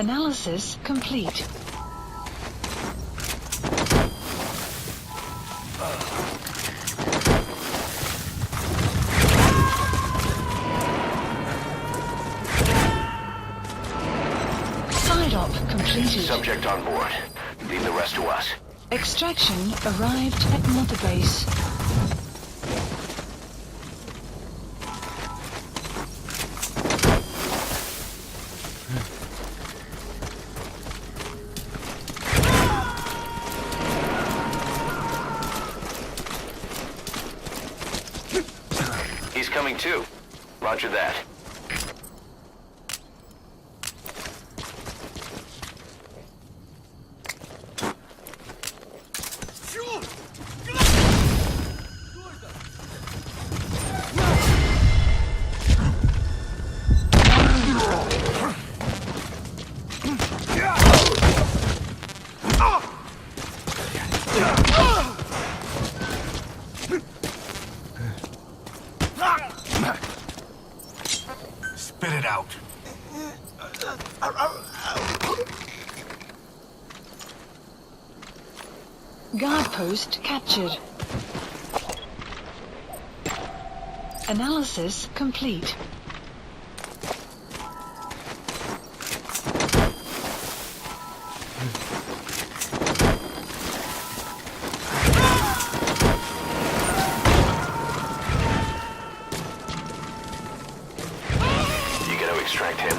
Analysis complete. Side-op completed. Subject on board. Leave the rest to us. Extraction arrived at Mother Base. He's coming too. Roger that. Spit it out. Guard post captured. Analysis complete. You gotta extract him.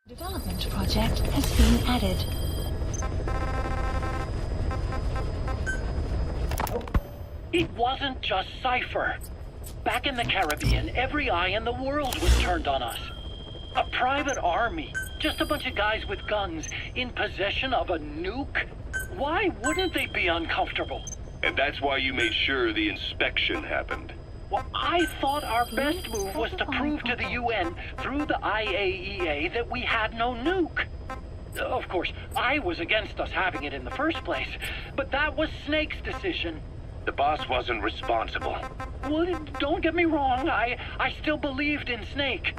Development project has been added. It wasn't just Cypher. Back in the Caribbean, every eye in the world was turned on us. A private army, just a bunch of guys with guns, in possession of a nuke? Why wouldn't they be uncomfortable? And that's why you made sure the inspection happened. Well, I thought our best move was to prove to the UN through the IAEA that we had no nuke. Of course, I was against us having it in the first place, but that was Snake's decision. The boss wasn't responsible. Well, don't get me wrong, I still believed in Snake.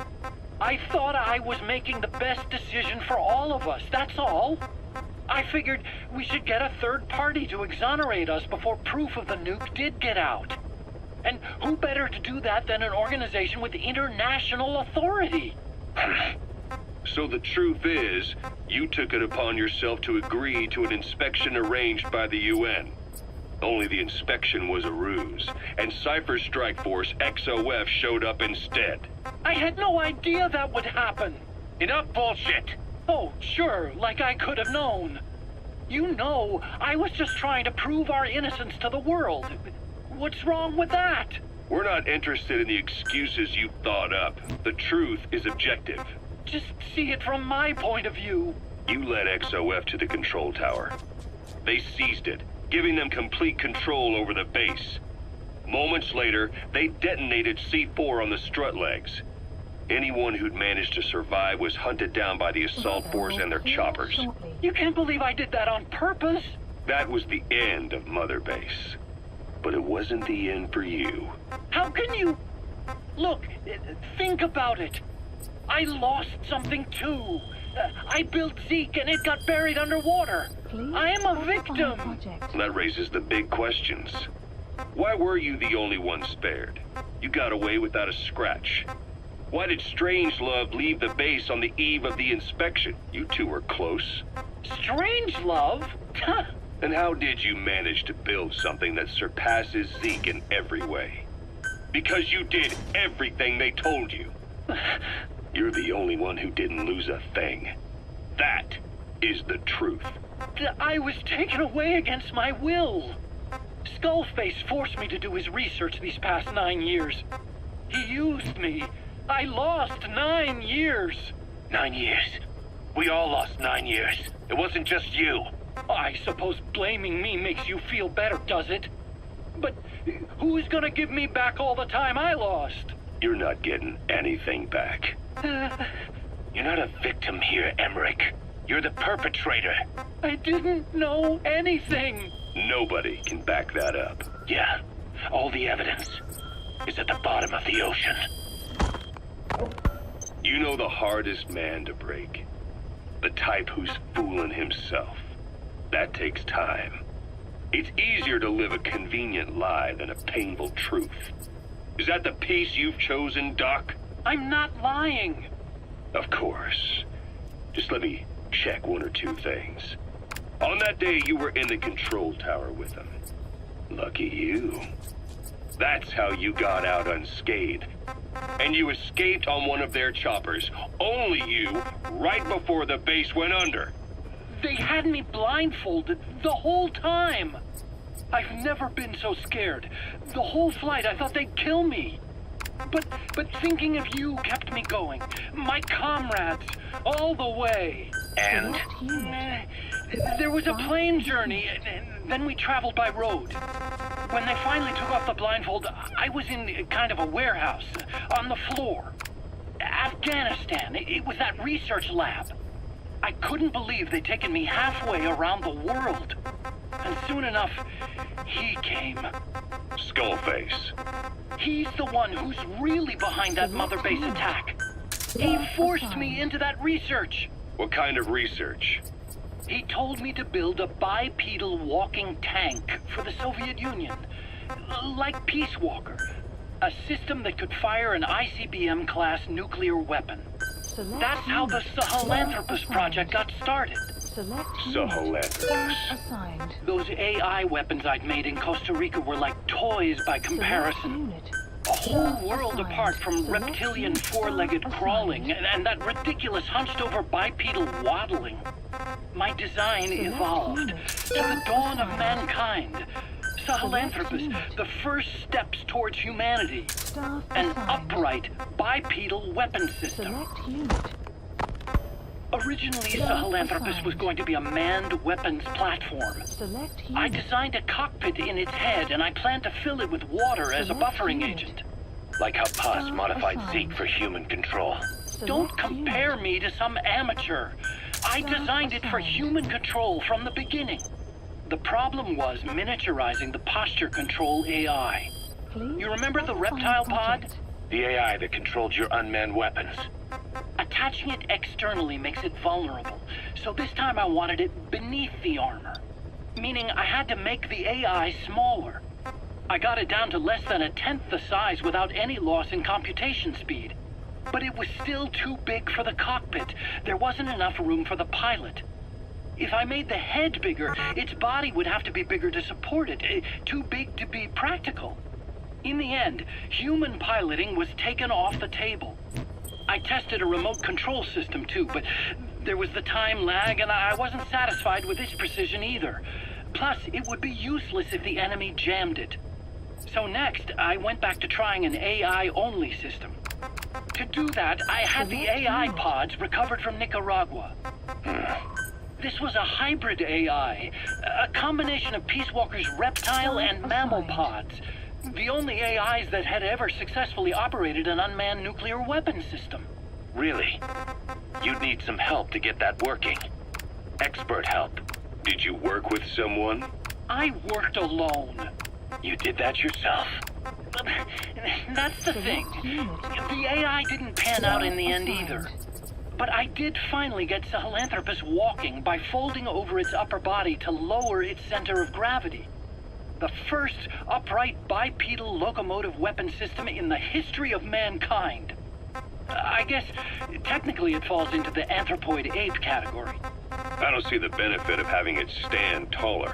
I thought I was making the best decision for all of us, that's all. I figured we should get a third party to exonerate us before proof of the nuke did get out. And who better to do that than an organization with international authority? So the truth is, you took it upon yourself to agree to an inspection arranged by the UN. Only the inspection was a ruse, and Cypher's strike force, XOF, showed up instead. I had no idea that would happen. Enough bullshit! Oh, sure, like I could have known. You know, I was just trying to prove our innocence to the world. What's wrong with that? We're not interested in the excuses you thought up. The truth is objective. Just see it from my point of view. You led XOF to the control tower. They seized it, giving them complete control over the base. Moments later, they detonated C4 on the strut legs. Anyone who'd managed to survive was hunted down by the assault force and their choppers. You can't believe I did that on purpose. That was the end of Mother Base. But it wasn't the end for you. How can you... Look, think about it. I lost something too. I built Zeke and it got buried underwater. I am a victim. That raises the big questions. Why were you the only one spared? You got away without a scratch. Why did Strangelove leave the base on the eve of the inspection? You two were close. Strangelove? And how did you manage to build something that surpasses Zeke in every way? Because you did everything they told you. You're the only one who didn't lose a thing. That is the truth. I was taken away against my will. Skullface forced me to do his research these past 9 years. He used me. I lost 9 years. 9 years. We all lost 9 years. It wasn't just you. I suppose blaming me makes you feel better, does it? But who's gonna give me back all the time I lost? You're not getting anything back. You're not a victim here, Emmerich. You're the perpetrator. I didn't know anything. Nobody can back that up. Yeah, all the evidence is at the bottom of the ocean. You know the hardest man to break. The type who's fooling himself. That takes time. It's easier to live a convenient lie than a painful truth. Is that the piece you've chosen, Doc? I'm not lying. Of course. Just let me check one or two things. On that day, you were in the control tower with them. Lucky you. That's how you got out unscathed. And you escaped on one of their choppers. Only you, right before the base went under. They had me blindfolded the whole time. I've never been so scared. The whole flight, I thought they'd kill me. But thinking of you kept me going. My comrades, all the way. And? There was a plane journey, and then we traveled by road. When they finally took off the blindfold, I was in kind of a warehouse, on the floor. Afghanistan, it was that research lab. I couldn't believe they'd taken me halfway around the world. And soon enough, he came. Skullface. He's the one who's really behind that Mother Base attack. He forced me into that research. What kind of research? He told me to build a bipedal walking tank for the Soviet Union. Like Peace Walker. A system that could fire an ICBM-class nuclear weapon. That's how the Sahelanthropus project got started. Sahelanthropus. Assigned. Those AI weapons I'd made in Costa Rica were like toys by comparison. Unit. A whole world apart from reptilian four-legged crawling and that ridiculous hunched-over bipedal waddling. My design evolved to the dawn of mankind. Sahelanthropus, the first steps towards humanity. Staff An assigned. upright bipedal weapon system. Select unit. Originally, Sahelanthropus was going to be a manned weapons platform. Select I unit. designed a cockpit in its head, and I planned to fill it with water as a buffering agent. Like how Paz modified Zeke for human control. Don't compare me to some amateur. I designed it for human control from the beginning. The problem was miniaturizing the posture control AI. You remember the reptile pod? The AI that controlled your unmanned weapons. Attaching it externally makes it vulnerable, so this time I wanted it beneath the armor. Meaning I had to make the AI smaller. I got it down to less than 1/10 the size without any loss in computation speed. But it was still too big for the cockpit. There wasn't enough room for the pilot. If I made the head bigger, its body would have to be bigger to support it. Too big to be practical. In the end, human piloting was taken off the table. I tested a remote control system too, but there was the time lag and I wasn't satisfied with its precision either. Plus, it would be useless if the enemy jammed it. So next, I went back to trying an AI-only system. To do that, I had the AI pods recovered from Nicaragua. This was a hybrid AI, a combination of Peace Walker's reptile and mammal pods. The only AIs that had ever successfully operated an unmanned nuclear weapon system. Really? You'd need some help to get that working. Expert help. Did you work with someone? I worked alone. You did that yourself? That's the thing. The AI didn't pan out in the end either. But I did finally get Sahelanthropus walking by folding over its upper body to lower its center of gravity. The first upright bipedal locomotive weapon system in the history of mankind. I guess technically it falls into the anthropoid ape category. I don't see the benefit of having it stand taller.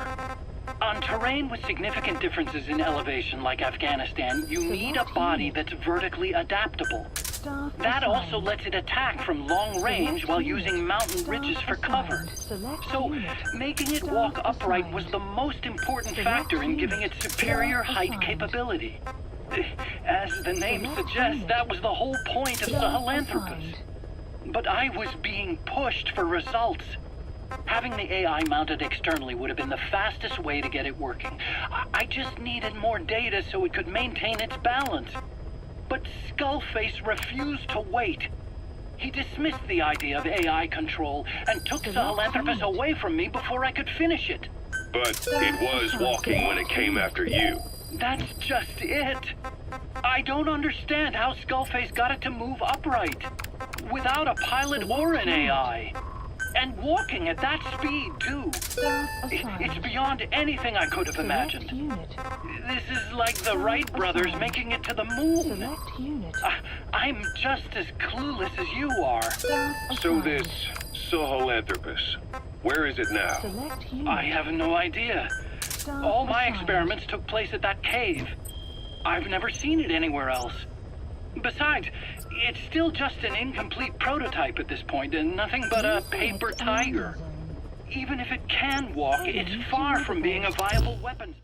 On terrain with significant differences in elevation like Afghanistan, you need a body that's vertically adaptable. Staff That also assigned. lets it attack from long range while using mountain ridges for cover. So, making it walk upright was the most important factor in giving it superior height capability. As the name suggests, that was the whole point of Sahelanthropus. But I was being pushed for results. Having the AI mounted externally would have been the fastest way to get it working. I just needed more data so it could maintain its balance. But Skullface refused to wait. He dismissed the idea of AI control and took Sahelanthropus away from me before I could finish it. But it was walking when it came after you. That's just it. I don't understand how Skullface got it to move upright, without a pilot or an AI. And walking at that speed, too. It's beyond anything I could have imagined. This is like the Wright brothers making it to the moon. Select unit. I'm just as clueless as you are. So this Sahelanthropus, where is it now? Select unit. I have no idea. Staff All my assigned. experiments took place at that cave. I've never seen it anywhere else. Besides, it's still just an incomplete prototype at this point, and nothing but a paper tiger. Even if it can walk, it's far from being a viable weapon.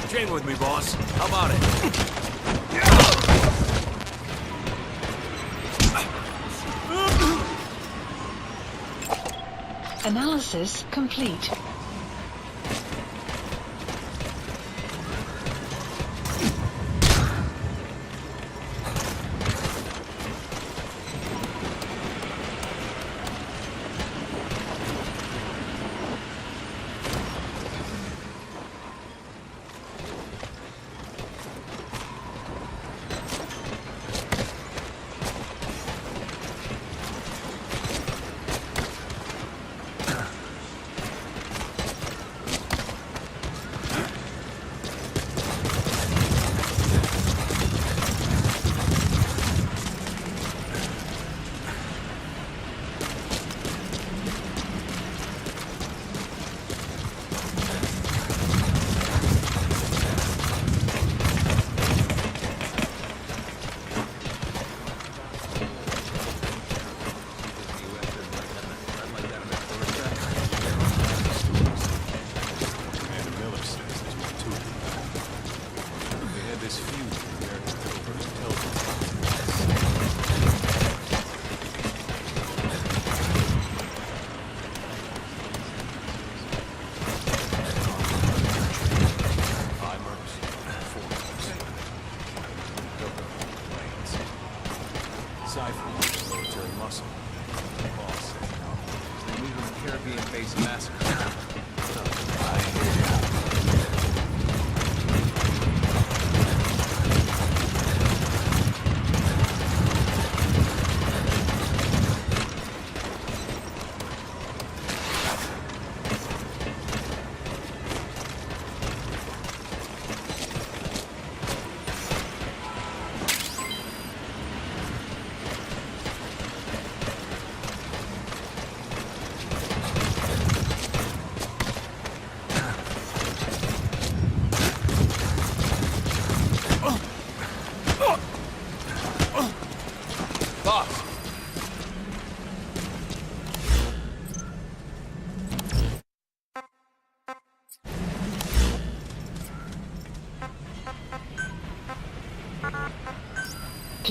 Train with me, boss. How about it? Analysis complete.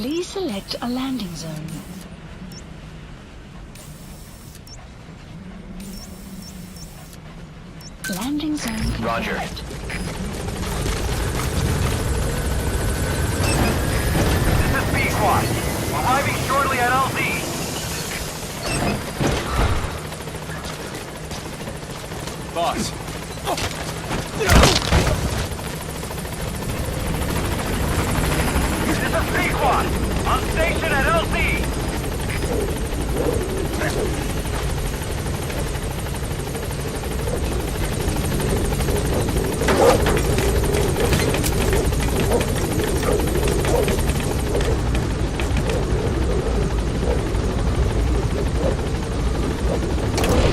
Please select a landing zone. Landing zone confirmed. Roger. This is B-Squad. Arriving shortly at LZ. Boss. This is B-Squad. On station at LZ.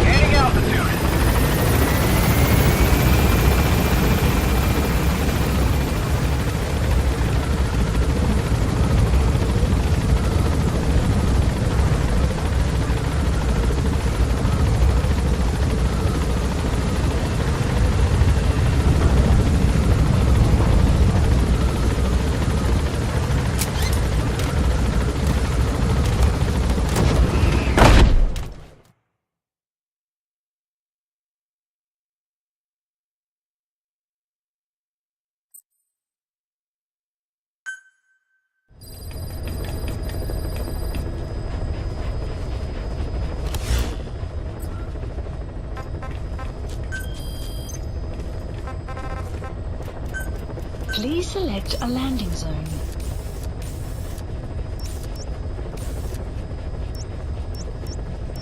Gaining altitude. Please select a landing zone.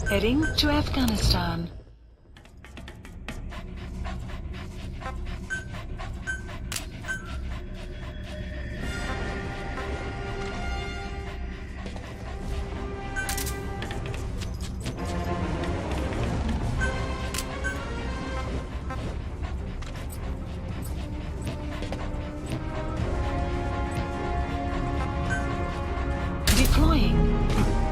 Heading to Afghanistan. Deploying.